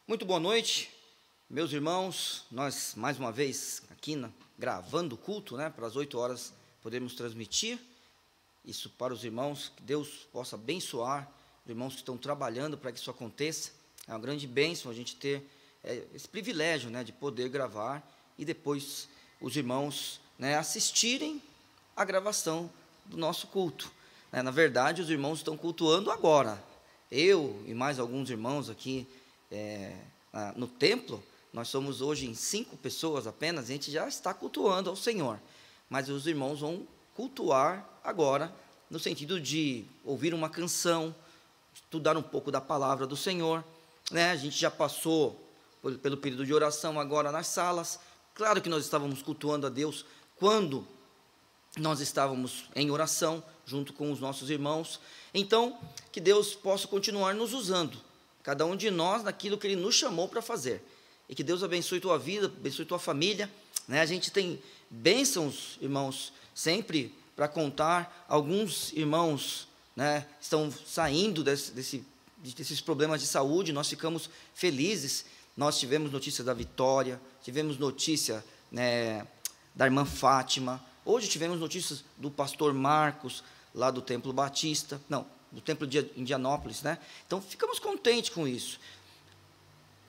Muito boa noite, meus irmãos. Nós, mais uma vez, aqui gravando o culto, para as 8 horas podemos transmitir isso para os irmãos. Que Deus possa abençoar os irmãos que estão trabalhando para que isso aconteça. É uma grande bênção a gente ter esse privilégio, de poder gravar e depois os irmãos assistirem a gravação do nosso culto. Na verdade, os irmãos estão cultuando agora. Eu e mais alguns irmãos aqui no templo, nós somos hoje em 5 pessoas apenas, a gente já está cultuando ao Senhor, mas os irmãos vão cultuar agora, no sentido de ouvir uma canção, estudar um pouco da palavra do Senhor, a gente já passou pelo período de oração agora nas salas. Claro que nós estávamos cultuando a Deus quando nós estávamos em oração, junto com os nossos irmãos. Então, que Deus possa continuar nos usando, cada um de nós, naquilo que Ele nos chamou para fazer. E que Deus abençoe tua vida, abençoe tua família. A gente tem bênçãos, irmãos, sempre para contar. Alguns irmãos estão saindo desses problemas de saúde. Nós ficamos felizes. Nós tivemos notícia da Vitória, tivemos notícia da irmã Fátima. Hoje tivemos notícias do pastor Marcos, lá do Templo Batista. Não, do Templo de Indianópolis, Então, ficamos contentes com isso.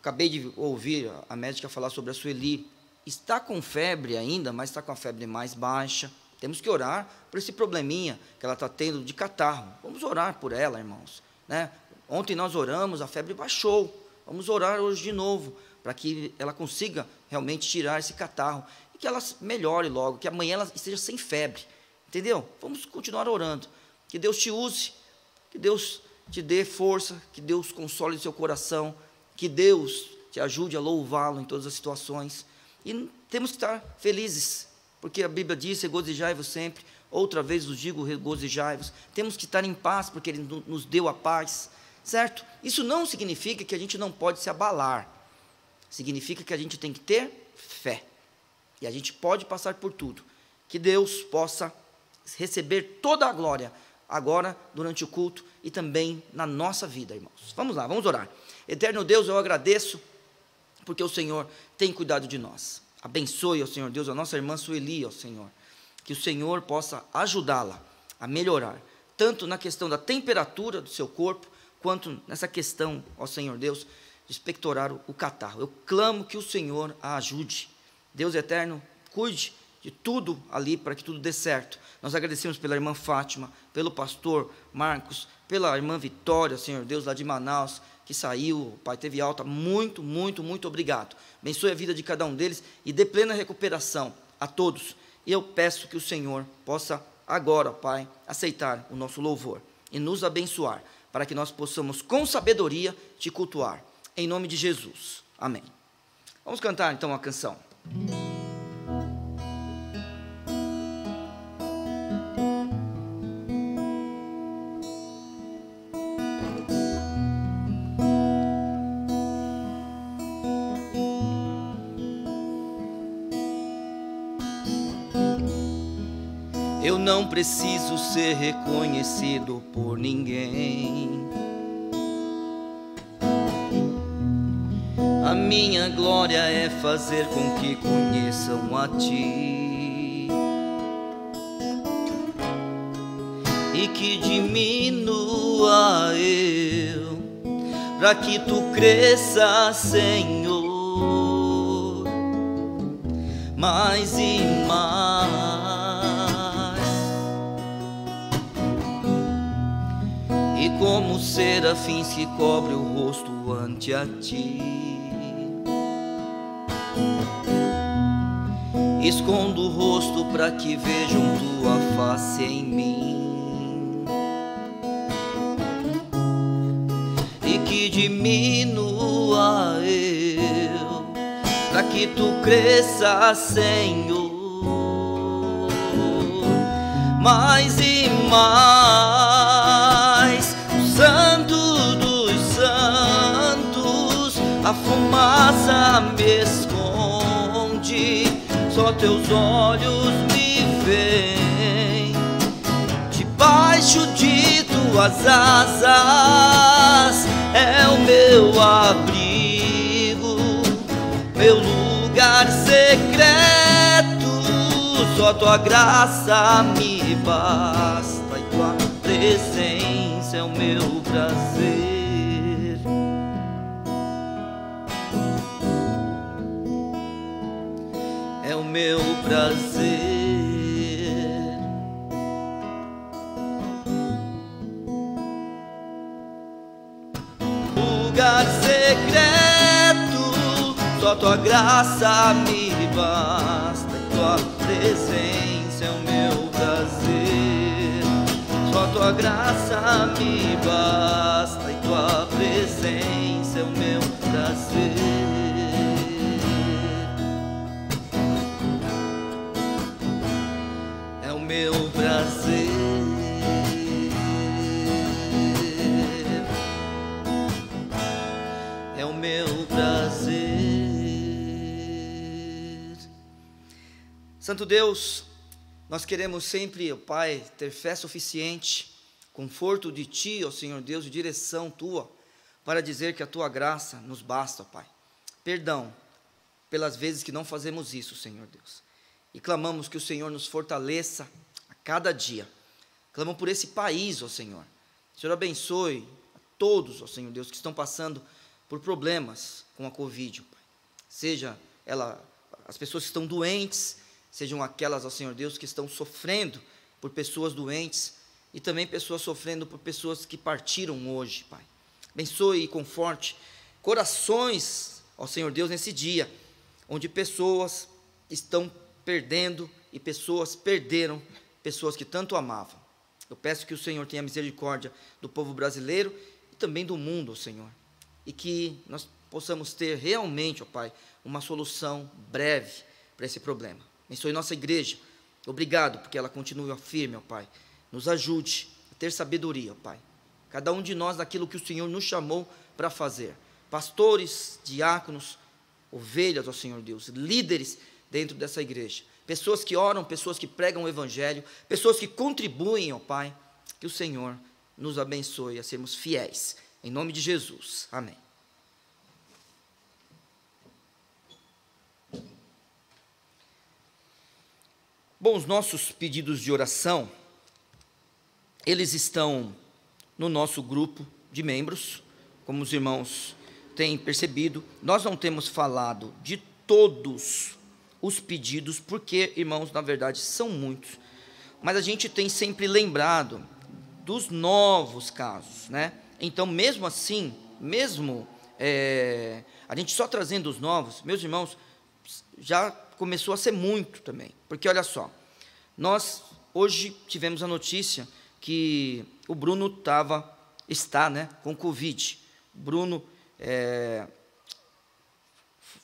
Acabei de ouvir a médica falar sobre a Sueli. Está com febre ainda, mas está com a febre mais baixa. Temos que orar por esse probleminha que ela está tendo de catarro. Vamos orar por ela, irmãos. Ontem nós oramos, a febre baixou. Vamos orar hoje de novo, para que ela consiga realmente tirar esse catarro. E que ela melhore logo, que amanhã ela esteja sem febre. Entendeu? Vamos continuar orando. Que Deus te use, que Deus te dê força, que Deus console o seu coração, que Deus te ajude a louvá-lo em todas as situações. E temos que estar felizes, porque a Bíblia diz: regozijai-vos sempre. Outra vez vos digo, regozijai-vos. Temos que estar em paz, porque Ele nos deu a paz, certo? Isso não significa que a gente não pode se abalar. Significa que a gente tem que ter fé. E a gente pode passar por tudo. Que Deus possa receber toda a glória agora, durante o culto, e também na nossa vida, irmãos. Vamos lá, vamos orar. Eterno Deus, eu agradeço, porque o Senhor tem cuidado de nós. Abençoe, ó Senhor Deus, a nossa irmã Sueli, ó Senhor, que o Senhor possa ajudá-la a melhorar, tanto na questão da temperatura do seu corpo, quanto nessa questão, ó Senhor Deus, de expectorar o catarro. Eu clamo que o Senhor a ajude. Deus eterno, cuide de tudo ali, para que tudo dê certo. Nós agradecemos pela irmã Fátima, pelo pastor Marcos, pela irmã Vitória, Senhor Deus, lá de Manaus, que saiu, Pai, teve alta. Muito, muito, muito obrigado. Abençoe a vida de cada um deles e dê plena recuperação a todos. E eu peço que o Senhor possa agora, Pai, aceitar o nosso louvor e nos abençoar, para que nós possamos com sabedoria te cultuar. Em nome de Jesus. Amém. Vamos cantar então a canção. Eu não preciso ser reconhecido por ninguém. A minha glória é fazer com que conheçam a Ti, e que diminua eu, para que Tu cresças, Senhor, mais e mais. E como serafins que cobre o rosto ante a Ti, escondo o rosto para que vejam Tua face em mim, e que diminua eu, para que Tu cresças, Senhor, mais e mais. Santo dos santos, a fumaça me esconde, só Teus olhos me veem. Debaixo de Tuas asas é o meu abrigo. meu lugar secreto, só tua graça me basta, e tua presença é o meu prazer. É o meu prazer. Lugar secreto, só tua graça me basta, e tua presença é o meu prazer. Só tua graça me basta, e tua presença é o meu prazer. É o meu prazer. É o meu prazer. Santo Deus, nós queremos sempre, ó Pai, ter fé suficiente, conforto de Ti, ó Senhor Deus, e direção Tua, para dizer que a Tua graça nos basta, ó Pai. Perdão pelas vezes que não fazemos isso, Senhor Deus, e clamamos que o Senhor nos fortaleça a cada dia. Clamamos por esse país, ó Senhor. O Senhor abençoe a todos, ó Senhor Deus, que estão passando por problemas com a Covid, Pai. Seja as pessoas que estão doentes, sejam aquelas, ó Senhor Deus, que estão sofrendo por pessoas doentes, e também pessoas sofrendo por pessoas que partiram hoje, Pai. Abençoe e conforte corações, ó Senhor Deus, nesse dia, onde pessoas estão perdendo, e pessoas perderam pessoas que tanto amavam. Eu peço que o Senhor tenha misericórdia do povo brasileiro e também do mundo, ó Senhor, e que nós possamos ter realmente, ó Pai, uma solução breve para esse problema. Abençoe nossa igreja. Obrigado, porque ela continua firme, ó Pai. Nos ajude a ter sabedoria, ó Pai. Cada um de nós naquilo que o Senhor nos chamou para fazer. Pastores, diáconos, ovelhas, ó Senhor Deus, líderes dentro dessa igreja. Pessoas que oram, pessoas que pregam o Evangelho, pessoas que contribuem, ó Pai. Que o Senhor nos abençoe a sermos fiéis. Em nome de Jesus. Amém. Bom, os nossos pedidos de oração, eles estão no nosso grupo de membros, como os irmãos têm percebido. Nós não temos falado de todos os pedidos, porque, irmãos, na verdade, são muitos, mas a gente tem sempre lembrado dos novos casos, né? Então, mesmo assim, a gente só trazendo os novos, meus irmãos, já começou a ser muito também, porque olha só, nós hoje tivemos a notícia que o Bruno está, né, com Covid. Bruno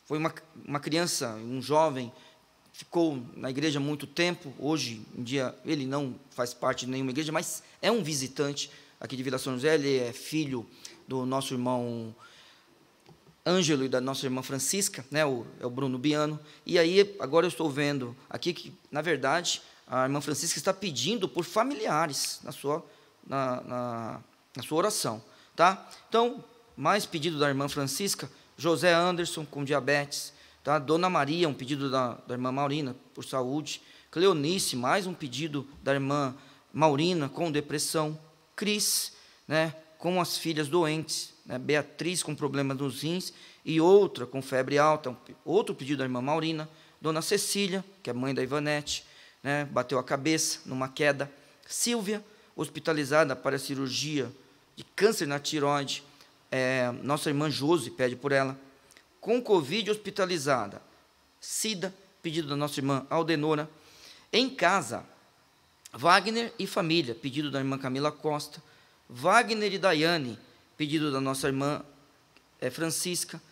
foi uma criança, um jovem, ficou na igreja há muito tempo. Hoje em dia ele não faz parte de nenhuma igreja, mas é um visitante aqui de Vila São José. Ele é filho do nosso irmão Ângelo e da nossa irmã Francisca, né, é o Bruno Biano. E aí, agora eu estou vendo aqui que, na verdade, a irmã Francisca está pedindo por familiares na sua oração, tá? Então, mais pedido da irmã Francisca, José Anderson com diabetes, tá? Dona Maria, um pedido da irmã Maurina por saúde, Cleonice, mais um pedido da irmã Maurina com depressão, Cris, né, com as filhas doentes, né, Beatriz com problemas nos rins e outra com febre alta, outro pedido da irmã Maurina, Dona Cecília, que é mãe da Ivanete, né, bateu a cabeça numa queda, Silvia, hospitalizada para cirurgia de câncer na tireoide, nossa irmã Josi pede por ela, com Covid hospitalizada, Cida, pedido da nossa irmã Aldenora, em casa, Wagner e família, pedido da irmã Camila Costa, Wagner e Daiane, pedido da nossa irmã Francisca,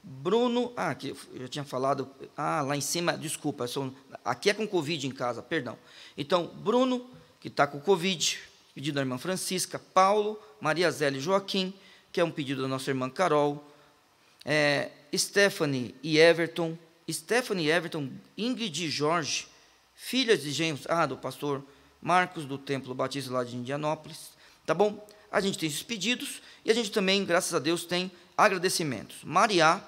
Bruno, aqui eu já tinha falado, lá em cima, desculpa, aqui é com Covid em casa, perdão. Então, Bruno, que está com Covid, pedido da irmã Francisca, Paulo, Maria Zélia e Joaquim, que é um pedido da nossa irmã Carol, Stephanie e Everton, Ingrid e Jorge, filhas de genros, do pastor Marcos, do Templo Batista lá de Indianópolis, tá bom? A gente tem esses pedidos, e a gente também, graças a Deus, tem agradecimentos. Maria,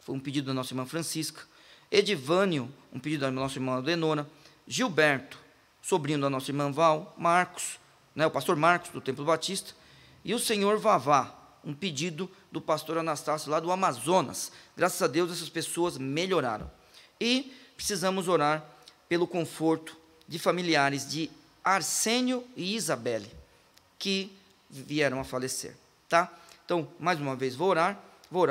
foi um pedido da nossa irmã Francisca. Edivânio, um pedido da nossa irmã Adenora. Gilberto, sobrinho da nossa irmã Val. Marcos, o pastor Marcos, do Templo Batista. E o senhor Vavá, um pedido do pastor Anastácio, lá do Amazonas. Graças a Deus, essas pessoas melhoraram. E precisamos orar pelo conforto de familiares de Arsênio e Isabelle, que vieram a falecer, tá? Então, mais uma vez, vou orar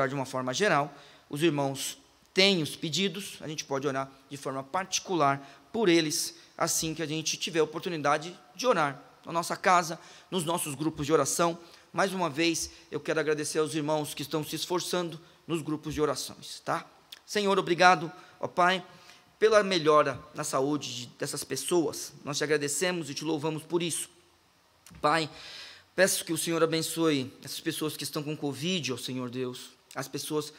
de uma forma geral. Os irmãos têm os pedidos, a gente pode orar de forma particular por eles, assim que a gente tiver a oportunidade de orar na nossa casa, nos nossos grupos de oração. Mais uma vez, eu quero agradecer aos irmãos que estão se esforçando nos grupos de orações, tá? Senhor, obrigado, ó Pai, pela melhora na saúde dessas pessoas. Nós te agradecemos e te louvamos por isso. Pai, peço que o Senhor abençoe essas pessoas que estão com Covid, ó Senhor Deus, as pessoas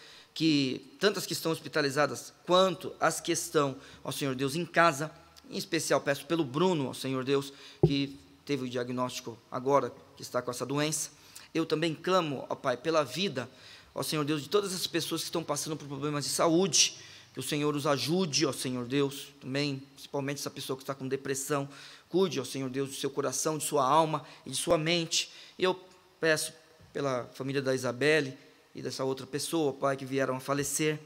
tantas que estão hospitalizadas, quanto as que estão, ó Senhor Deus, em casa. Em especial, peço pelo Bruno, ó Senhor Deus, que teve o diagnóstico agora, que está com essa doença. Eu também clamo, ó Pai, pela vida, ó Senhor Deus, de todas as pessoas que estão passando por problemas de saúde, que o Senhor os ajude, ó Senhor Deus, também, principalmente essa pessoa que está com depressão, cuide, ó Senhor Deus, do seu coração, de sua alma e de sua mente. E eu peço pela família da Isabelle e dessa outra pessoa, ó Pai, que vieram a falecer,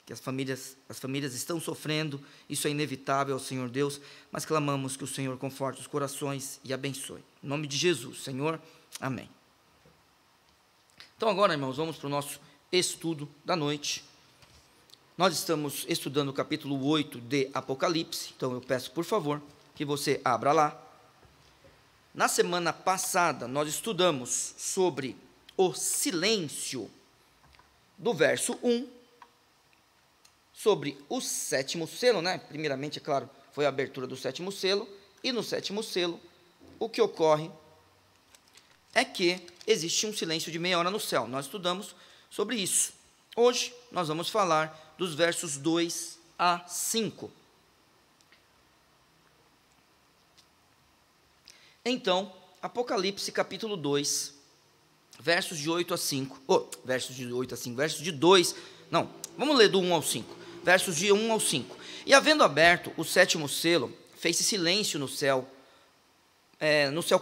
que as famílias estão sofrendo, isso é inevitável, ó Senhor Deus, mas clamamos que o Senhor conforte os corações e abençoe. Em nome de Jesus, Senhor, amém. Então agora, irmãos, vamos para o nosso estudo da noite. Nós estamos estudando o capítulo 8 de Apocalipse, então eu peço, por favor, que você abra lá. Na semana passada, nós estudamos sobre o silêncio, do verso 1, sobre o sétimo selo, Primeiramente, é claro, foi a abertura do sétimo selo, e no sétimo selo, o que ocorre é que existe um silêncio de meia hora no céu. Nós estudamos sobre isso. Hoje, nós vamos falar dos versos 2 a 5. Então, Apocalipse capítulo 2, versos de 8 a 5. Versos de 2, vamos ler do 1 ao 5. Versos de 1 ao 5. E havendo aberto o sétimo selo, fez-se silêncio no céu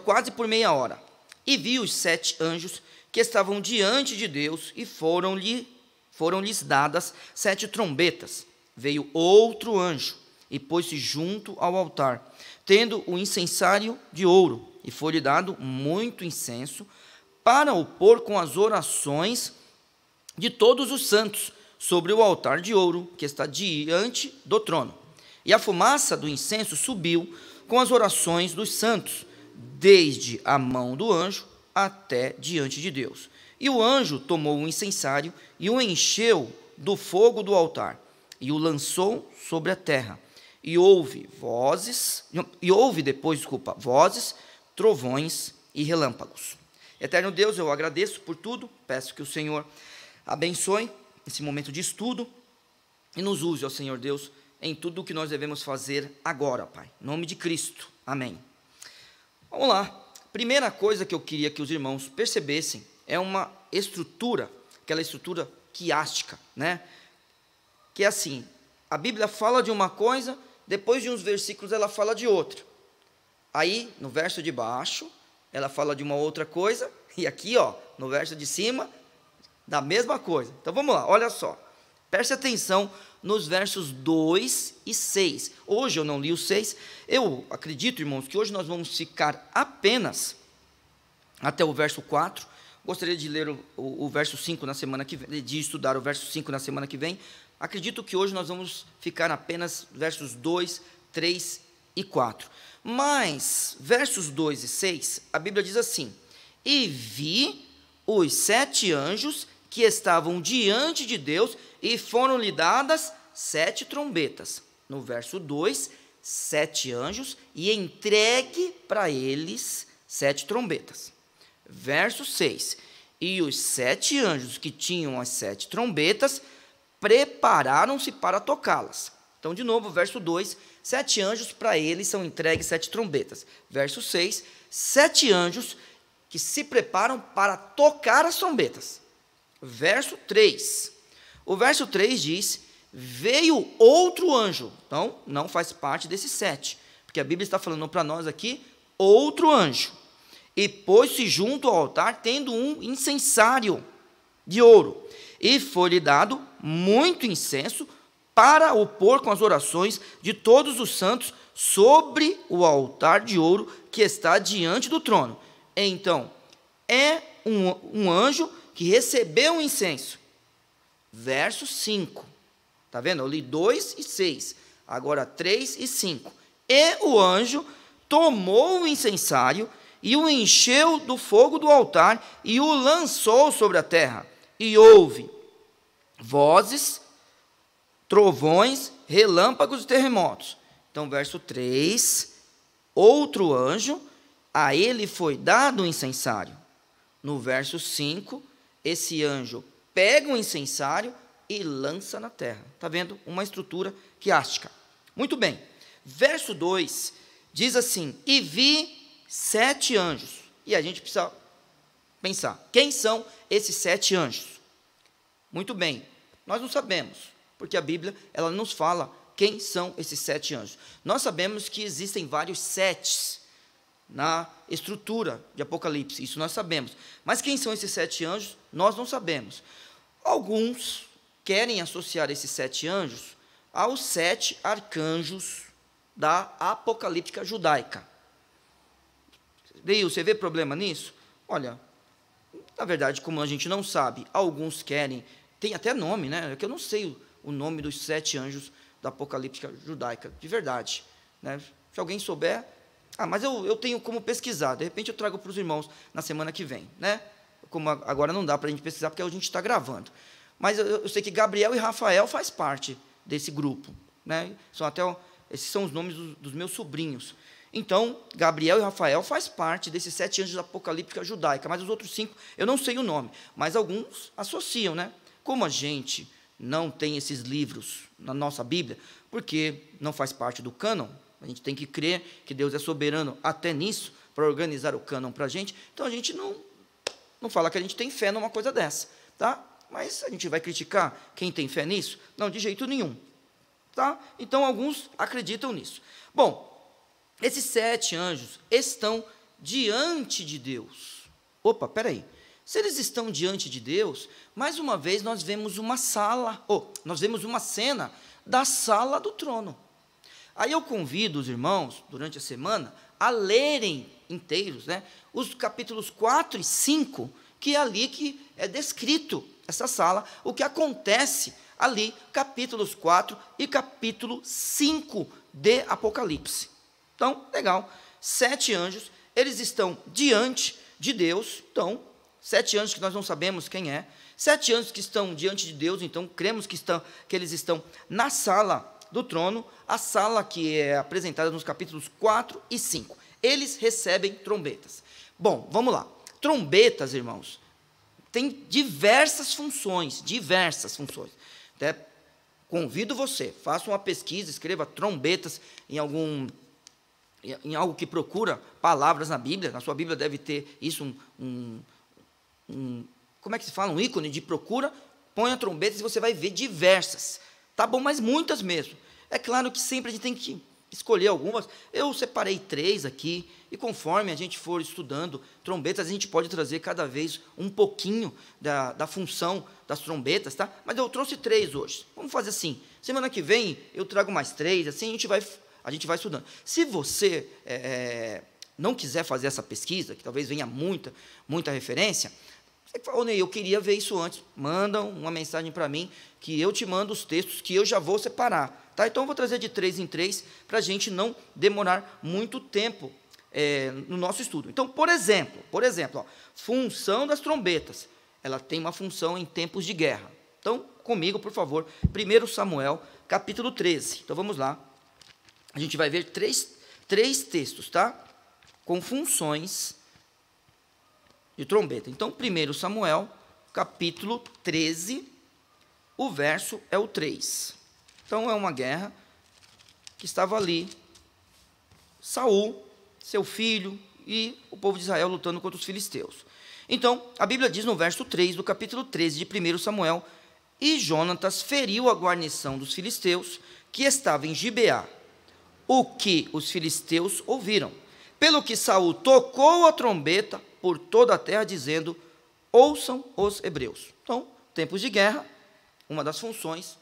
quase por meia hora. E vi os 7 anjos que estavam diante de Deus, e foram-lhes dadas 7 trombetas. Veio outro anjo, e pôs-se junto ao altar, tendo o incensário de ouro, e foi-lhe dado muito incenso, para o pôr com as orações de todos os santos, sobre o altar de ouro, que está diante do trono. E a fumaça do incenso subiu com as orações dos santos, desde a mão do anjo até diante de Deus. E o anjo tomou o incensário e o encheu do fogo do altar, e o lançou sobre a terra. E houve vozes, trovões e relâmpagos. Eterno Deus, eu agradeço por tudo, peço que o Senhor abençoe esse momento de estudo e nos use, ó Senhor Deus, em tudo o que nós devemos fazer agora, Pai. Em nome de Cristo. Amém. Vamos lá. Primeira coisa que eu queria que os irmãos percebessem é uma estrutura, aquela estrutura quiástica, Que é assim, a Bíblia fala de uma coisa, depois de uns versículos ela fala de outra. Aí, no verso de baixo, ela fala de uma outra coisa, e aqui, no verso de cima, da mesma coisa. Então vamos lá, olha só. Preste atenção nos versos 2 e 6. Hoje eu não li o 6. Eu acredito, irmãos, que hoje nós vamos ficar apenas até o verso 4. Gostaria de ler o verso 5 na semana que vem, de estudar o verso 5 na semana que vem. Acredito que hoje nós vamos ficar apenas versos 2, 3 e 4. Mas, versos 2 e 6, a Bíblia diz assim: e vi os 7 anjos que estavam diante de Deus, e foram-lhe dadas 7 trombetas. No verso 2, 7 anjos, e entregue para eles 7 trombetas. Verso 6, e os 7 anjos que tinham as 7 trombetas, prepararam-se para tocá-las. Então, de novo, verso 2, 7 anjos, para eles são entregues 7 trombetas. Verso 6, 7 anjos que se preparam para tocar as trombetas. Verso 3, O verso 3 diz: veio outro anjo. Então, não faz parte desses 7, porque a Bíblia está falando para nós aqui, outro anjo. E pôs-se junto ao altar, tendo um incensário de ouro. E foi-lhe dado muito incenso para o pôr com as orações de todos os santos sobre o altar de ouro que está diante do trono. Então, é um anjo que recebeu o incenso. Verso 5. Está vendo? Eu li 2 e 6. Agora 3 e 5. E o anjo tomou o incensário e o encheu do fogo do altar e o lançou sobre a terra. E houve vozes, trovões, relâmpagos e terremotos. Então, verso 3, outro anjo, a ele foi dado o incensário. No verso 5, esse anjo pega o incensário e lança na terra. Está vendo? Uma estrutura quiástica. Muito bem. Verso 2 diz assim: e vi 7 anjos. E a gente precisa pensar, quem são esses 7 anjos? Muito bem, nós não sabemos, porque a Bíblia ela nos fala quem são esses 7 anjos. Nós sabemos que existem vários setes na estrutura de Apocalipse, isso nós sabemos. Mas quem são esses 7 anjos, nós não sabemos. Alguns querem associar esses 7 anjos aos 7 arcanjos da apocalíptica judaica. Daí, você vê problema nisso? Olha, na verdade, como a gente não sabe, alguns querem, tem até nome, né? Que eu não sei o nome dos 7 anjos da apocalíptica judaica, de verdade, né? Se alguém souber, mas eu tenho como pesquisar, de repente eu trago para os irmãos na semana que vem, né? Como agora não dá para a gente pesquisar, porque a gente está gravando. Mas eu sei que Gabriel e Rafael faz parte desse grupo, né? Esses são os nomes dos meus sobrinhos. Então, Gabriel e Rafael faz parte desses 7 anjos da apocalíptica judaica, mas os outros 5 eu não sei o nome, mas alguns associam, né? Como a gente não tem esses livros na nossa Bíblia, porque não faz parte do cânon, a gente tem que crer que Deus é soberano até nisso, para organizar o cânon para a gente, então a gente não fala que a gente tem fé numa coisa dessa, tá? Mas a gente vai criticar quem tem fé nisso? Não, de jeito nenhum, tá? Então, alguns acreditam nisso. Bom, esses 7 anjos estão diante de Deus. Opa, peraí. Se eles estão diante de Deus, mais uma vez nós vemos uma cena da sala do trono. Aí eu convido os irmãos, durante a semana, a lerem inteiros, né, os capítulos 4 e 5, que é ali que é descrito essa sala, o que acontece ali, capítulos 4 e capítulo 5 de Apocalipse. Então, legal, 7 anjos, eles estão diante de Deus, então, 7 anjos que nós não sabemos quem é, 7 anjos que estão diante de Deus, então, cremos que eles estão na sala do trono, a sala que é apresentada nos capítulos 4 e 5. Eles recebem trombetas. Bom, vamos lá. Trombetas, irmãos, tem diversas funções. Até convido você, faça uma pesquisa, escreva trombetas em algo que procura palavras na Bíblia. Na sua Bíblia deve ter isso, como é que se fala? Um ícone de procura. Ponha trombetas e você vai ver diversas. Tá bom, mas muitas mesmo. É claro que sempre a gente tem que escolher algumas. Eu separei 3 aqui, e conforme a gente for estudando trombetas, a gente pode trazer cada vez um pouquinho da função das trombetas, tá? Mas eu trouxe 3 hoje. Vamos fazer assim, semana que vem eu trago mais 3, assim a gente vai estudando. Se você não quiser fazer essa pesquisa, que talvez venha muita referência, você fala, ô Ney, eu queria ver isso antes, manda uma mensagem para mim, que eu te mando os textos que eu já vou separar. Tá? Então, eu vou trazer de 3 em 3, para a gente não demorar muito tempo no nosso estudo. Então, por exemplo, ó, função das trombetas, ela tem uma função em tempos de guerra. Então, comigo, por favor, 1 Samuel, capítulo 13. Então, vamos lá. A gente vai ver três textos, tá? Com funções de trombeta. Então, 1 Samuel, capítulo 13, o verso é o 3. Então, é uma guerra que estava ali, Saul, seu filho e o povo de Israel lutando contra os filisteus. Então, a Bíblia diz no verso 3 do capítulo 13 de 1 Samuel, E Jonatas feriu a guarnição dos filisteus, que estava em Gibeá, o que os filisteus ouviram. Pelo que Saul tocou a trombeta por toda a terra, dizendo: ouçam os hebreus. Então, tempos de guerra, uma das funções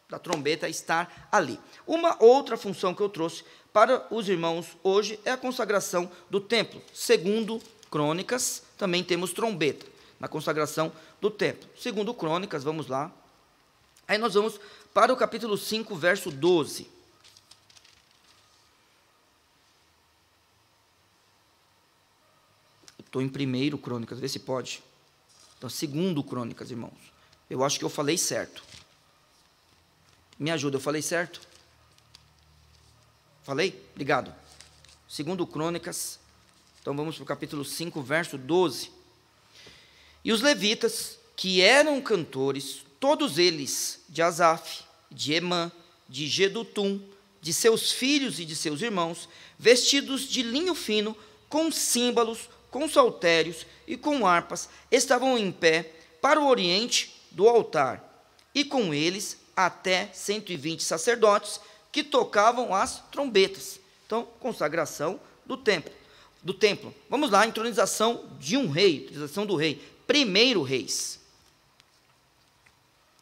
da trombeta é estar ali. Uma outra função que eu trouxe para os irmãos hoje é a consagração do templo. Segundo Crônicas, também temos trombeta na consagração do templo. Segundo Crônicas, vamos lá. Aí nós vamos para o capítulo 5, verso 12. Estou em 1 Crônicas, vê se pode. Então, 2 Crônicas, irmãos. Eu acho que eu falei certo. Me ajuda, eu falei certo? Falei? Obrigado. 2 Crônicas. Então, vamos para o capítulo 5, verso 12. E os levitas, que eram cantores, todos eles, de Asaf, de Emã, de Jedutum, de seus filhos e de seus irmãos, vestidos de linho fino, com símbolos, com saltérios e com harpas, estavam em pé para o oriente do altar, e com eles até 120 sacerdotes que tocavam as trombetas. Então, consagração do templo. Vamos lá, entronização de um rei, entronização do rei, 1 Reis.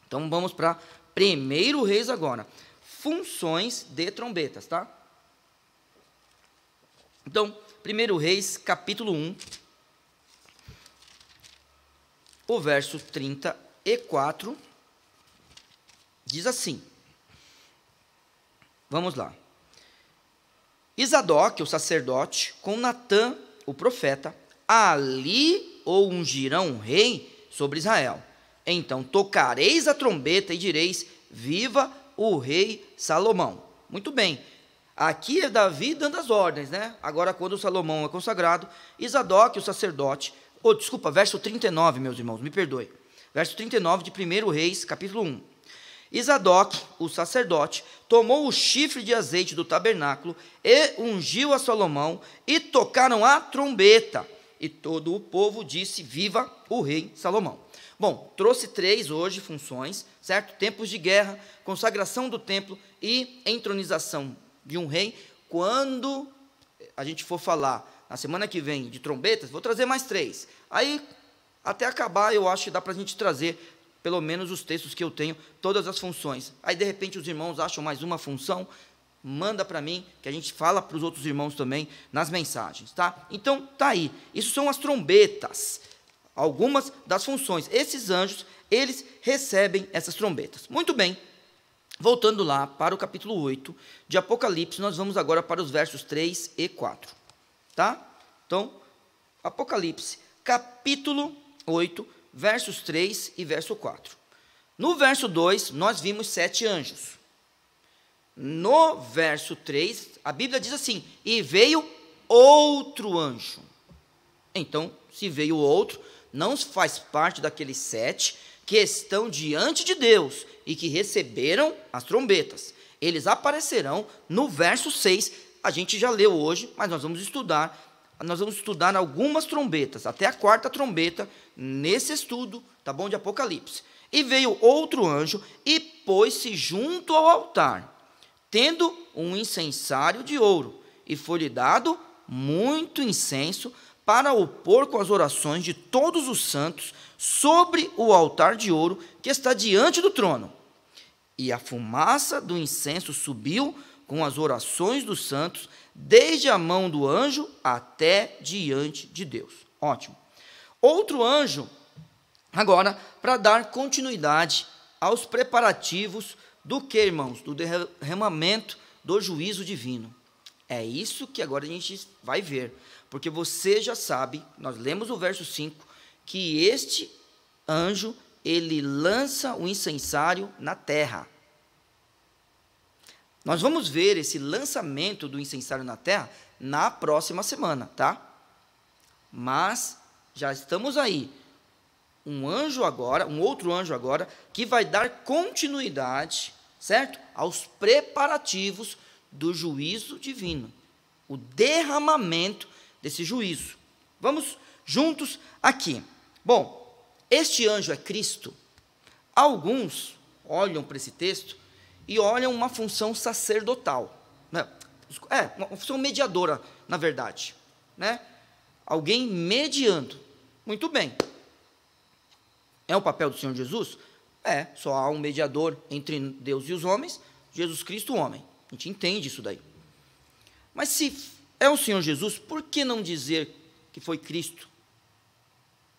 Então, vamos para 1 Reis agora. Funções de trombetas, tá? Então, 1 Reis, capítulo 1, o verso 34, diz assim. Vamos lá. E Zadok, o sacerdote, com Natã, o profeta, ali o ungirão um rei sobre Israel. Então tocareis a trombeta e direis: viva o rei Salomão. Muito bem. Aqui é Davi dando as ordens, né? Agora, quando Salomão é consagrado, e Zadok, o sacerdote, verso 39, meus irmãos, me perdoe. Verso 39 de 1 Reis, capítulo 1. E Zadok, o sacerdote, tomou o chifre de azeite do tabernáculo e ungiu a Salomão, e tocaram a trombeta. E todo o povo disse: viva o rei Salomão. Bom, trouxe 3 hoje funções, certo? Tempos de guerra, consagração do templo e entronização de um rei. Quando a gente for falar na semana que vem de trombetas, vou trazer mais 3. Aí, até acabar, eu acho que dá para a gente trazer, pelo menos os textos que eu tenho, todas as funções. Aí, de repente, os irmãos acham mais uma função, manda para mim, que a gente fala para os outros irmãos também nas mensagens, tá? Então, tá aí. Isso são as trombetas, algumas das funções. Esses anjos, eles recebem essas trombetas. Muito bem. Voltando lá para o capítulo 8 de Apocalipse, nós vamos agora para os versos 3 e 4. Tá? Então, Apocalipse, capítulo 8, versos 3 e verso 4. No verso 2, nós vimos 7 anjos. No verso 3, a Bíblia diz assim: e veio outro anjo. Então, se veio outro, não faz parte daqueles 7 que estão diante de Deus e que receberam as trombetas. Eles aparecerão no verso 6, a gente já leu hoje, mas nós vamos estudar algumas trombetas, até a 4ª trombeta, nesse estudo, tá bom, de Apocalipse. E veio outro anjo e pôs-se junto ao altar, tendo um incensário de ouro, e foi-lhe dado muito incenso para o pôr com as orações de todos os santos sobre o altar de ouro que está diante do trono. E a fumaça do incenso subiu com as orações dos santos, desde a mão do anjo até diante de Deus. Ótimo. Outro anjo, agora, para dar continuidade aos preparativos do que, irmãos? Do derramamento do juízo divino. É isso que agora a gente vai ver, porque você já sabe, nós lemos o verso 5, que este anjo, ele lança o incensário na terra. Nós vamos ver esse lançamento do incensário na terra na próxima semana, tá? Mas já estamos aí. Um outro anjo agora, que vai dar continuidade, certo? Aos preparativos do juízo divino. O derramamento desse juízo. Vamos juntos aqui. Bom, este anjo é Cristo? Alguns olham para esse texto e olham uma função sacerdotal, né? Uma função mediadora, na verdade, né? Alguém mediando. Muito bem. É o papel do Senhor Jesus? Só há um mediador entre Deus e os homens, Jesus Cristo, o homem. A gente entende isso daí. Mas se é o Senhor Jesus, por que não dizer que foi Cristo?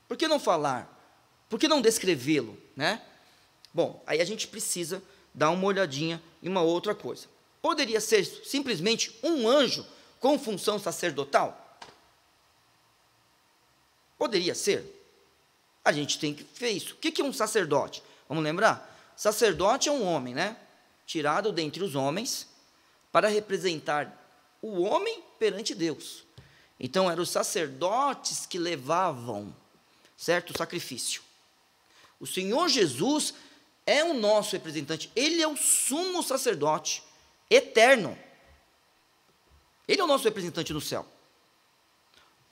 Por que não falar? Por que não descrevê-lo, né? Bom, aí a gente precisa dar uma olhadinha em uma outra coisa. Poderia ser simplesmente um anjo com função sacerdotal? Poderia ser. A gente tem que ver isso. O que é um sacerdote? Vamos lembrar? Sacerdote é um homem, né? Tirado dentre os homens para representar o homem perante Deus. Então, eram os sacerdotes que levavam, certo, o sacrifício. O Senhor Jesus é o nosso representante. Ele é o sumo sacerdote eterno. Ele é o nosso representante no céu.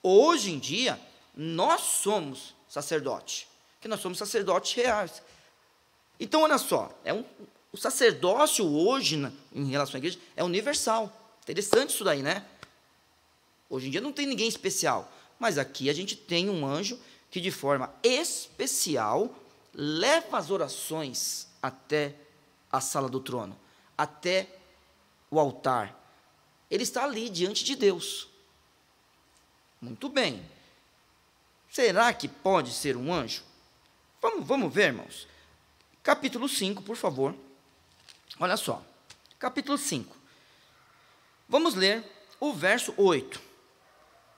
Hoje em dia, nós somos sacerdote, porque nós somos sacerdotes reais. Então, olha só, o sacerdócio hoje, em relação à igreja, é universal. Interessante isso daí, né? Hoje em dia não tem ninguém especial, mas aqui a gente tem um anjo que de forma especial leva as orações até a sala do trono, até o altar. Ele está ali diante de Deus. Muito bem. Será que pode ser um anjo? Vamos ver, irmãos. Capítulo 5, por favor. Olha só. Capítulo 5. Vamos ler o verso 8.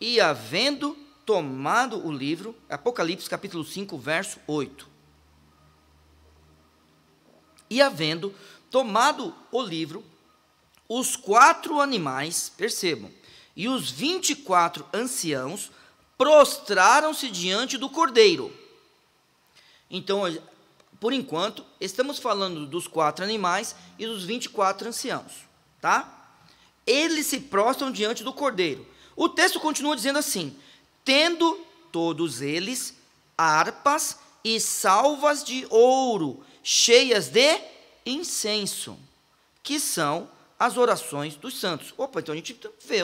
E havendo tomado o livro, Apocalipse capítulo 5, verso 8. E havendo tomado o livro, os 4 animais, percebam, e os 24 anciãos prostraram-se diante do Cordeiro. Então, por enquanto, estamos falando dos 4 animais e dos 24 anciãos, tá? Eles se prostram diante do Cordeiro. O texto continua dizendo assim: tendo todos eles harpas e salvas de ouro, cheias de incenso, que são as orações dos santos. Opa, então a gente vê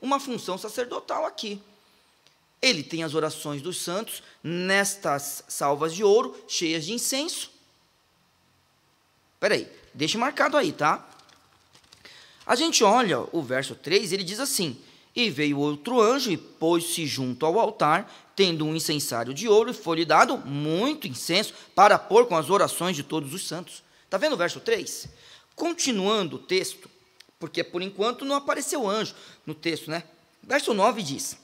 uma função sacerdotal aqui. Ele tem as orações dos santos nestas salvas de ouro, cheias de incenso. Espera aí, deixa marcado aí, tá? A gente olha o verso 3, ele diz assim: e veio outro anjo e pôs-se junto ao altar, tendo um incensário de ouro, e foi-lhe dado muito incenso para pôr com as orações de todos os santos. Está vendo o verso 3? Continuando o texto, porque por enquanto não apareceu anjo no texto, né? Verso 9 diz: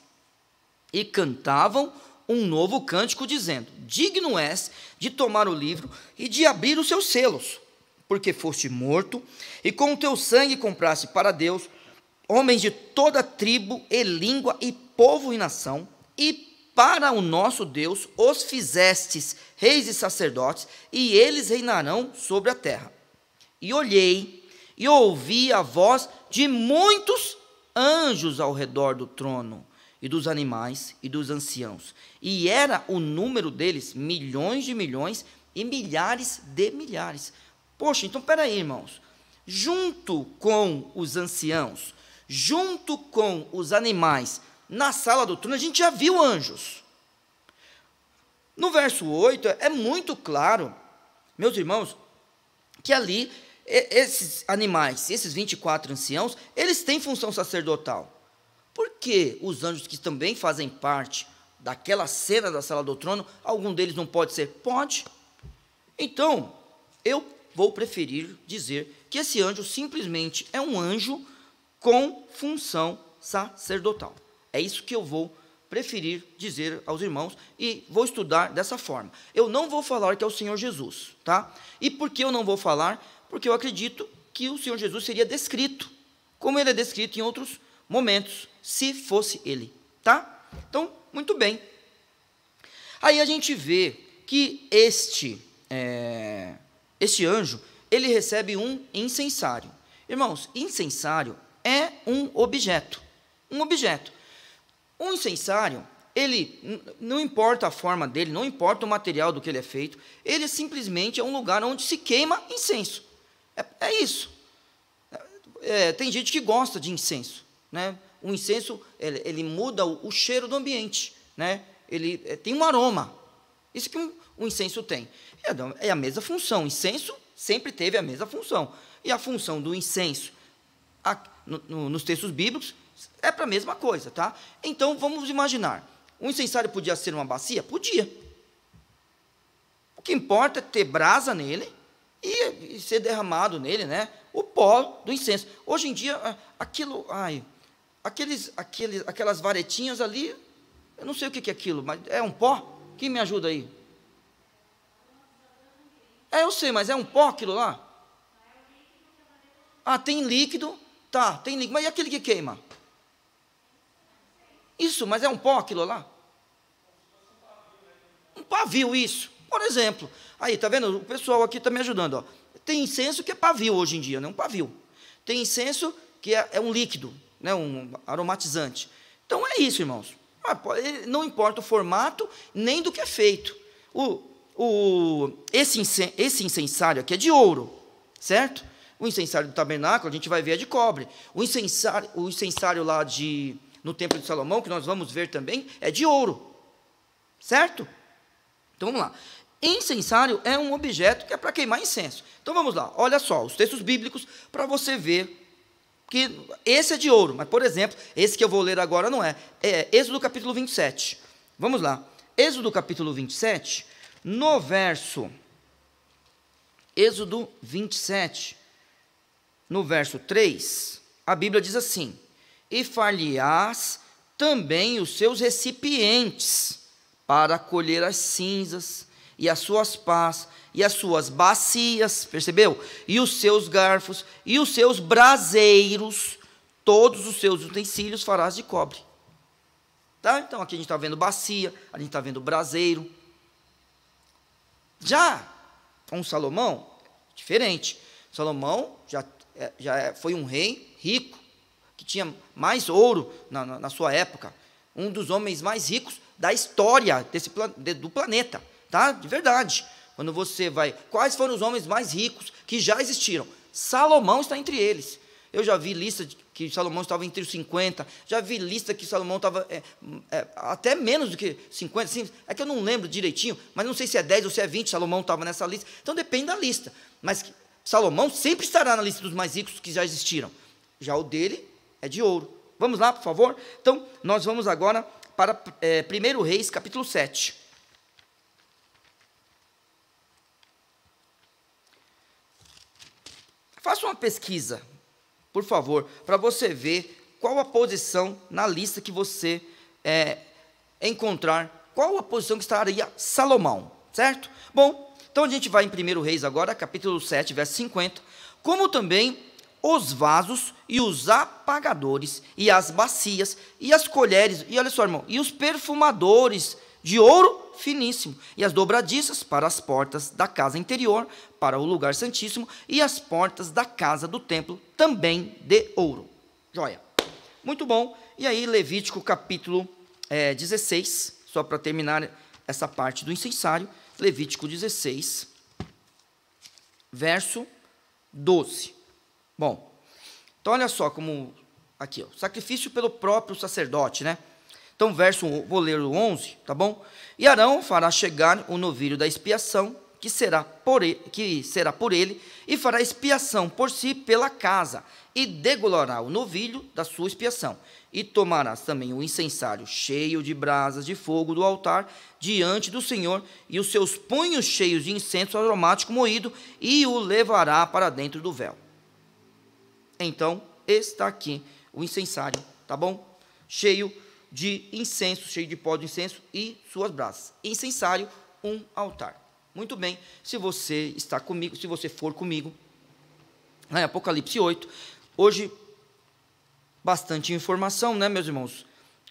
e cantavam um novo cântico, dizendo: digno és de tomar o livro e de abrir os seus selos, porque foste morto, e com o teu sangue compraste para Deus homens de toda tribo e língua e povo e nação, e para o nosso Deus os fizestes reis e sacerdotes, e eles reinarão sobre a terra. E olhei e ouvi a voz de muitos anjos ao redor do trono, e dos animais e dos anciãos, e era o número deles milhões de milhões e milhares de milhares. Poxa, então peraí, irmãos, junto com os anciãos, junto com os animais, na sala do trono, a gente já viu anjos. No verso 8, é muito claro, meus irmãos, que ali, esses animais, esses 24 anciãos, eles têm função sacerdotal. Por que os anjos que também fazem parte daquela cena da sala do trono, algum deles não pode ser? Pode. Então, eu vou preferir dizer que esse anjo simplesmente é um anjo com função sacerdotal. É isso que eu vou preferir dizer aos irmãos e vou estudar dessa forma. Eu não vou falar que é o Senhor Jesus, tá? E por que eu não vou falar? Porque eu acredito que o Senhor Jesus seria descrito, como ele é descrito em outros momentos, se fosse ele, tá? Então, muito bem. Aí a gente vê que este anjo, ele recebe um incensário. Irmãos, incensário é um objeto. Um incensário não importa a forma dele, não importa o material do que ele é feito, ele simplesmente é um lugar onde se queima incenso. É isso. Tem gente que gosta de incenso, né? O incenso, ele muda o cheiro do ambiente, né? Ele tem um aroma. Isso que o incenso tem. É a mesma função. O incenso sempre teve a mesma função. E a função do incenso, nos textos bíblicos, é para a mesma coisa, tá? Então, vamos imaginar. O incensário podia ser uma bacia? Podia. O que importa é ter brasa nele e ser derramado nele, né? O pó do incenso. Hoje em dia, aquelas varetinhas ali, eu não sei o que é aquilo, mas é um pó? Quem me ajuda aí? Eu sei, mas é um pó aquilo lá? Tem líquido. Tá, tem líquido. Mas e aquele que queima? Isso, mas é um pó aquilo lá? Um pavio, isso. Por exemplo. Aí, tá vendo? O pessoal aqui está me ajudando. Ó. Tem incenso que é pavio hoje em dia, né? Um pavio. Tem incenso que é um líquido, né? Um aromatizante. Então, é isso, irmãos. Não importa o formato, nem do que é feito. Esse incensário aqui é de ouro, certo? O incensário do tabernáculo, a gente vai ver, é de cobre. O incensário lá no Templo de Salomão, que nós vamos ver também, é de ouro, certo? Então, vamos lá. Incensário é um objeto que é para queimar incenso. Então, vamos lá. Olha só, os textos bíblicos, para você ver que esse é de ouro. Mas, por exemplo, esse que eu vou ler agora não é. É Êxodo capítulo 27. Vamos lá. Êxodo capítulo 27, no verso... Êxodo 27, no verso 3, a Bíblia diz assim: e far-lhe-ás também os seus recipientes para colher as cinzas, e as suas pás, e as suas bacias, percebeu? E os seus garfos, e os seus braseiros, todos os seus utensílios farás de cobre. Tá? Então, aqui a gente está vendo bacia, a gente está vendo braseiro. Já com Salomão, diferente. Salomão já foi um rei rico, que tinha mais ouro na sua época. Um dos homens mais ricos da história do planeta. Tá? De verdade. Quando você vai... Quais foram os homens mais ricos que já existiram? Salomão está entre eles. Eu já vi lista que Salomão estava entre os 50. Já vi lista que Salomão estava até menos do que 50. Assim, é que eu não lembro direitinho, mas não sei se é 10 ou se é 20. Salomão estava nessa lista. Então depende da lista. Mas Salomão sempre estará na lista dos mais ricos que já existiram. Já o dele é de ouro. Vamos lá, por favor? Então, nós vamos agora para 1 Reis, capítulo 7. Faça uma pesquisa, por favor, para você ver qual a posição na lista que você encontrar, qual a posição que estaria Salomão, certo? Bom, então a gente vai em 1 Reis agora, capítulo 7, verso 50, como também os vasos e os apagadores, e as bacias, e as colheres, e olha só, irmão, e os perfumadores de ouro finíssimo, e as dobradiças para as portas da casa interior, para o lugar santíssimo, e as portas da casa do templo, também de ouro. Joia. Muito bom. E aí, Levítico capítulo 16, só para terminar essa parte do incensário, Levítico 16, verso 12. Bom, então olha só como, aqui, ó, sacrifício pelo próprio sacerdote, né? Então, vou ler o 11, tá bom? E Arão fará chegar o novilho da expiação, que será por ele, e fará expiação por si pela casa, e degolará o novilho da sua expiação. E tomarás também o incensário cheio de brasas de fogo do altar diante do Senhor, e os seus punhos cheios de incenso aromático moído, e o levará para dentro do véu. Então, está aqui o incensário, tá bom? Cheio de incenso, cheio de pó de incenso e suas brasas. Incensário, um altar. Muito bem, se você está comigo, se você for comigo, em Apocalipse 8, hoje, bastante informação, né, meus irmãos?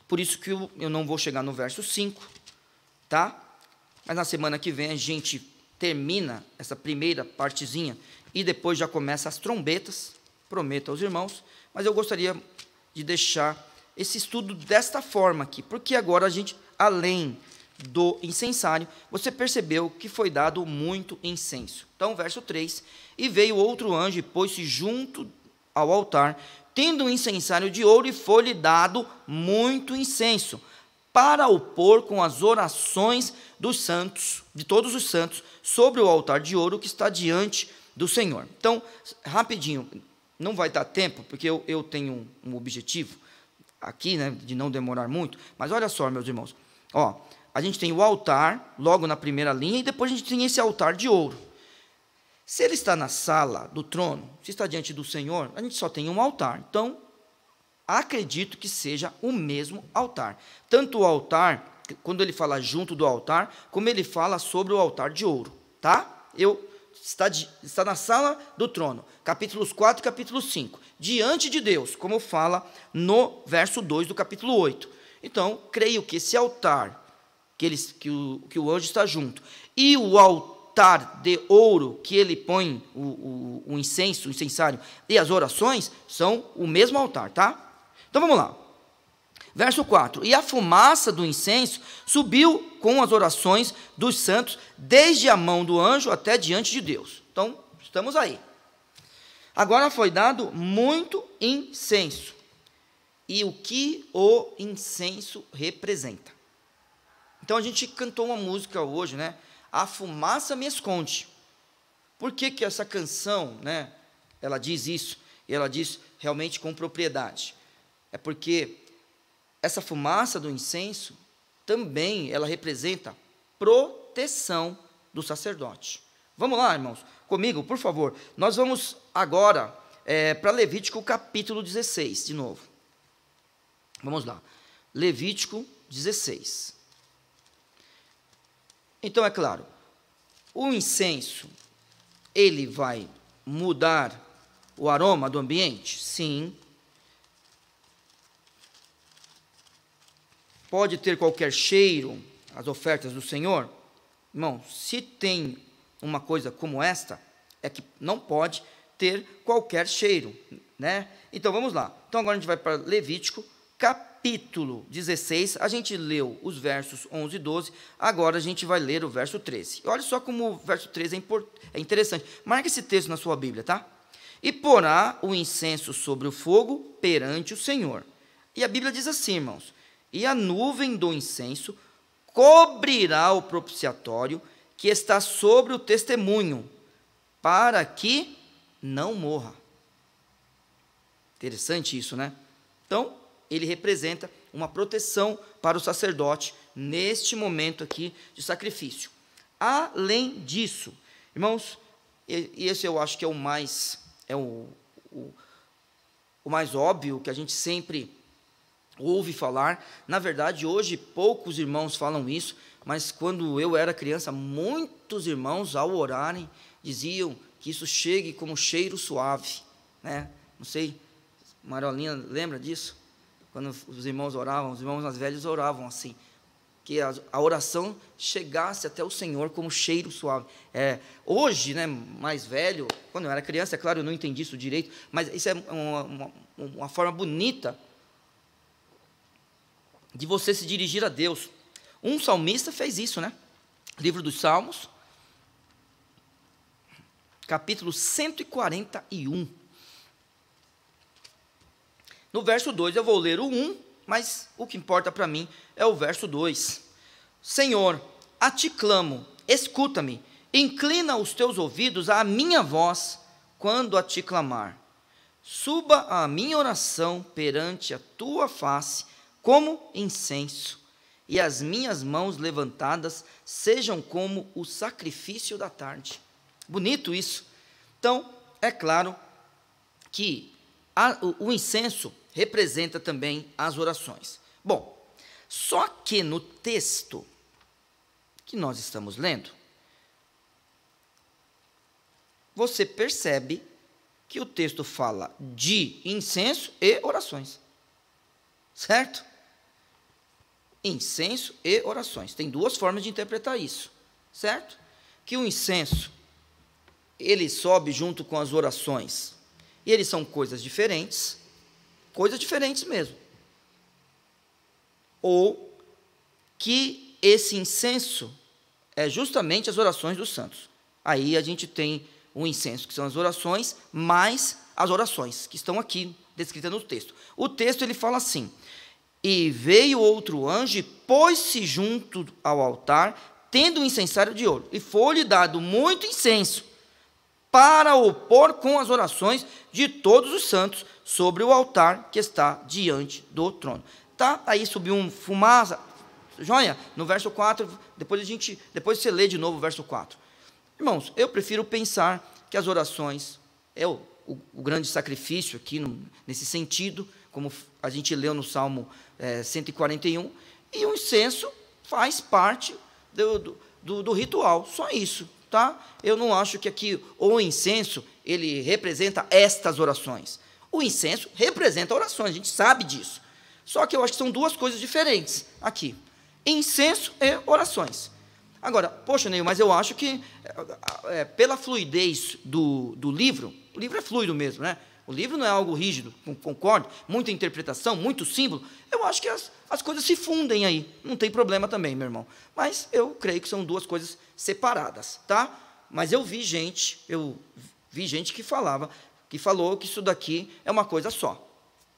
Por isso que eu não vou chegar no verso 5, tá? Mas na semana que vem a gente termina essa primeira partezinha e depois já começa as trombetas, prometo aos irmãos, mas eu gostaria de deixar esse estudo desta forma aqui, porque agora além do incensário, você percebeu que foi dado muito incenso. Então, verso 3, e veio outro anjo e pôs-se junto ao altar, tendo um incensário de ouro, e foi-lhe dado muito incenso, para o pôr com as orações dos santos, de todos os santos, sobre o altar de ouro que está diante do Senhor. Então, rapidinho, não vai dar tempo, porque eu tenho um objetivo aqui, né, de não demorar muito, mas olha só, meus irmãos, ó, a gente tem o altar, logo na primeira linha, e depois a gente tem esse altar de ouro. Se ele está na sala do trono, se está diante do Senhor, a gente só tem um altar. Então, acredito que seja o mesmo altar. Tanto o altar, quando ele fala junto do altar, como ele fala sobre o altar de ouro, tá? Está na sala do trono, capítulos 4 e capítulo 5, diante de Deus, como fala no verso 2 do capítulo 8. Então, creio que esse altar, que o anjo está junto, e o altar de ouro que ele põe o incenso, o incensário e as orações, são o mesmo altar, tá? Então vamos lá. Verso 4, e a fumaça do incenso subiu com as orações dos santos, desde a mão do anjo até diante de Deus. Então, estamos aí. Agora foi dado muito incenso. E o que o incenso representa? Então, a gente cantou uma música hoje, né? A fumaça me esconde. Por que que essa canção, né? Ela diz isso, e ela diz realmente com propriedade. É porque essa fumaça do incenso também ela representa proteção do sacerdote. Vamos lá, irmãos, comigo, por favor. Nós vamos agora para Levítico capítulo 16, de novo. Vamos lá. Levítico 16. Então, é claro, o incenso, ele vai mudar o aroma do ambiente? Sim. Pode ter qualquer cheiro, as ofertas do Senhor? Irmão, se tem uma coisa como esta, é que não pode ter qualquer cheiro, né? Então, vamos lá. Então, agora a gente vai para Levítico, capítulo 16, a gente leu os versos 11 e 12, agora a gente vai ler o verso 13. Olha só como o verso 13 é interessante. Marque esse texto na sua Bíblia, tá? E porá o incenso sobre o fogo perante o Senhor. E a Bíblia diz assim, irmãos, e a nuvem do incenso cobrirá o propiciatório que está sobre o testemunho, para que não morra. Interessante isso, né? Então, ele representa uma proteção para o sacerdote neste momento aqui de sacrifício. Além disso, irmãos, e esse eu acho que é o mais óbvio, que a gente sempre ouve falar. Na verdade, hoje poucos irmãos falam isso, mas quando eu era criança, muitos irmãos, ao orarem, diziam que isso chegue como cheiro suave, né? Não sei, Marolinha lembra disso? Quando os irmãos oravam, os irmãos mais velhos oravam assim, que a oração chegasse até o Senhor como cheiro suave. Hoje, né, mais velho, quando eu era criança, é claro, eu não entendi isso direito, mas isso é uma forma bonita de você se dirigir a Deus. Um salmista fez isso, né? Livro dos Salmos, capítulo 141. No verso 2, eu vou ler o 1, mas o que importa para mim é o verso 2. Senhor, a ti clamo, escuta-me, inclina os teus ouvidos à minha voz, quando a ti clamar. Suba a minha oração perante a tua face, como incenso, e as minhas mãos levantadas sejam como o sacrifício da tarde. Bonito isso. Então, é claro que o incenso representa também as orações. Bom, só que no texto que nós estamos lendo, você percebe que o texto fala de incenso e orações. Certo? Incenso e orações. Tem duas formas de interpretar isso. Certo? Que o incenso, ele sobe junto com as orações. E eles são coisas diferentes mesmo. Ou que esse incenso é justamente as orações dos santos. Aí a gente tem o incenso, que são as orações, mais as orações, que estão aqui descritas no texto. O texto ele fala assim: e veio outro anjo e pôs-se junto ao altar, tendo um incensário de ouro, e foi-lhe dado muito incenso, para o pôr com as orações de todos os santos sobre o altar que está diante do trono. Tá? Aí subiu uma fumaça, joia? No verso 4, depois você lê de novo o verso 4. Irmãos, eu prefiro pensar que as orações é o grande sacrifício aqui, nesse sentido, como a gente leu no Salmo 141, e o incenso faz parte do ritual, só isso. Tá? Eu não acho que aqui o incenso, ele representa estas orações. O incenso representa orações, a gente sabe disso. Só que eu acho que são duas coisas diferentes aqui. Incenso e orações. Agora, poxa, Neil, mas eu acho que, pela fluidez do livro, o livro é fluido mesmo, né? O livro não é algo rígido, concordo, muita interpretação, muito símbolo. Eu acho que as coisas se fundem aí, não tem problema também, meu irmão. Mas eu creio que são duas coisas separadas, tá? Mas eu vi gente que falou que isso daqui é uma coisa só,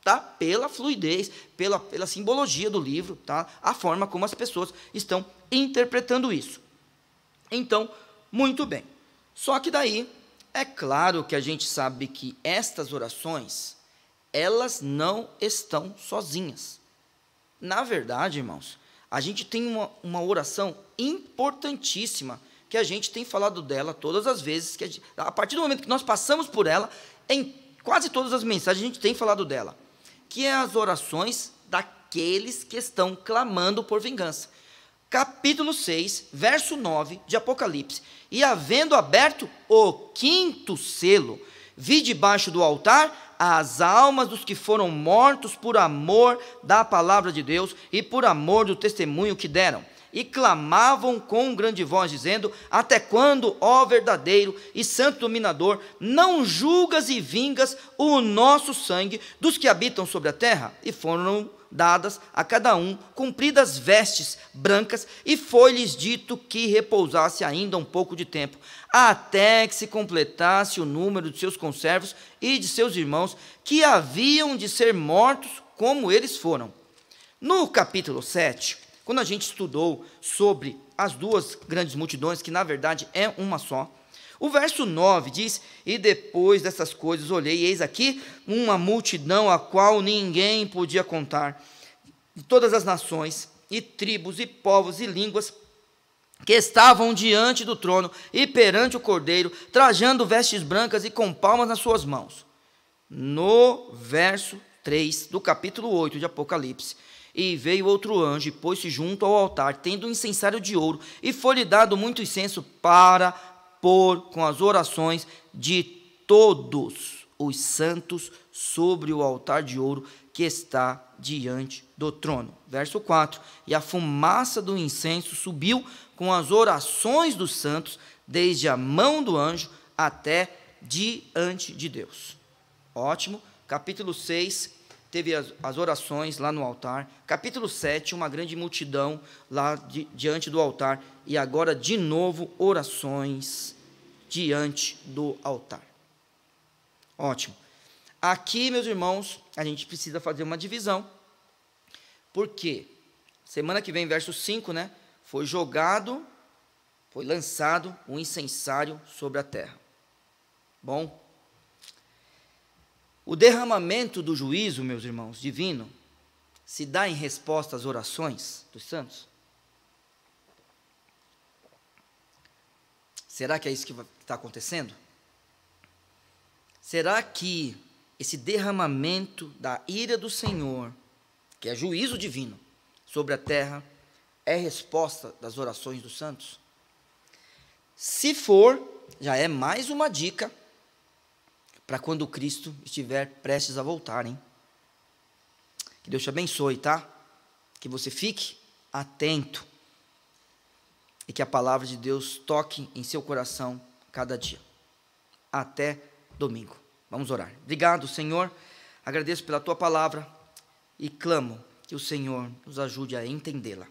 tá? Pela fluidez, pela simbologia do livro, tá? A forma como as pessoas estão interpretando isso. Então, muito bem. Só que daí, é claro que a gente sabe que estas orações, elas não estão sozinhas. Na verdade, irmãos, a gente tem uma oração importantíssima, que a gente tem falado dela todas as vezes, a partir do momento que nós passamos por ela, em quase todas as mensagens a gente tem falado dela, que é as orações daqueles que estão clamando por vingança. Capítulo 6, verso 9 de Apocalipse. E havendo aberto o 5º selo, vi debaixo do altar as almas dos que foram mortos por amor da palavra de Deus e por amor do testemunho que deram. E clamavam com grande voz, dizendo: até quando, ó verdadeiro e santo dominador, não julgas e vingas o nosso sangue dos que habitam sobre a terra? E foram dadas a cada um compridas vestes brancas, e foi-lhes dito que repousasse ainda um pouco de tempo, até que se completasse o número de seus conservos e de seus irmãos, que haviam de ser mortos como eles foram. No capítulo 7, quando a gente estudou sobre as duas grandes multidões, que na verdade é uma só, o verso 9 diz: e depois dessas coisas olhei, e eis aqui uma multidão a qual ninguém podia contar, de todas as nações, e tribos, e povos, e línguas, que estavam diante do trono e perante o Cordeiro, trajando vestes brancas e com palmas nas suas mãos. No verso 3 do capítulo 8 de Apocalipse: e veio outro anjo e pôs-se junto ao altar, tendo um incensário de ouro, e foi-lhe dado muito incenso para pôr com as orações de todos os santos sobre o altar de ouro que está diante do trono. Verso 4: e a fumaça do incenso subiu com as orações dos santos, desde a mão do anjo até diante de Deus. Ótimo. Capítulo 6, teve as orações lá no altar. Capítulo 7, uma grande multidão lá diante do altar. E agora, de novo, orações diante do altar. Ótimo. Aqui, meus irmãos, a gente precisa fazer uma divisão. Porque semana que vem, verso 5, né? Foi lançado um incensário sobre a terra. Bom, o derramamento do juízo, meus irmãos, divino, se dá em resposta às orações dos santos? Será que é isso que está acontecendo? Será que esse derramamento da ira do Senhor, que é juízo divino sobre a terra, é resposta das orações dos santos? Se for, já é mais uma dica para quando Cristo estiver prestes a voltar, hein? Que Deus te abençoe, tá? Que você fique atento e que a palavra de Deus toque em seu coração cada dia. Até domingo. Vamos orar. Obrigado, Senhor. Agradeço pela tua palavra e clamo que o Senhor nos ajude a entendê-la.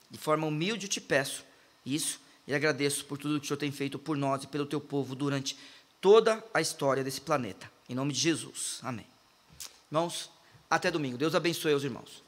De forma humilde eu te peço isso e agradeço por tudo que o Senhor tem feito por nós e pelo teu povo durante toda a história desse planeta. Em nome de Jesus. Amém. Irmãos, até domingo. Deus abençoe os irmãos.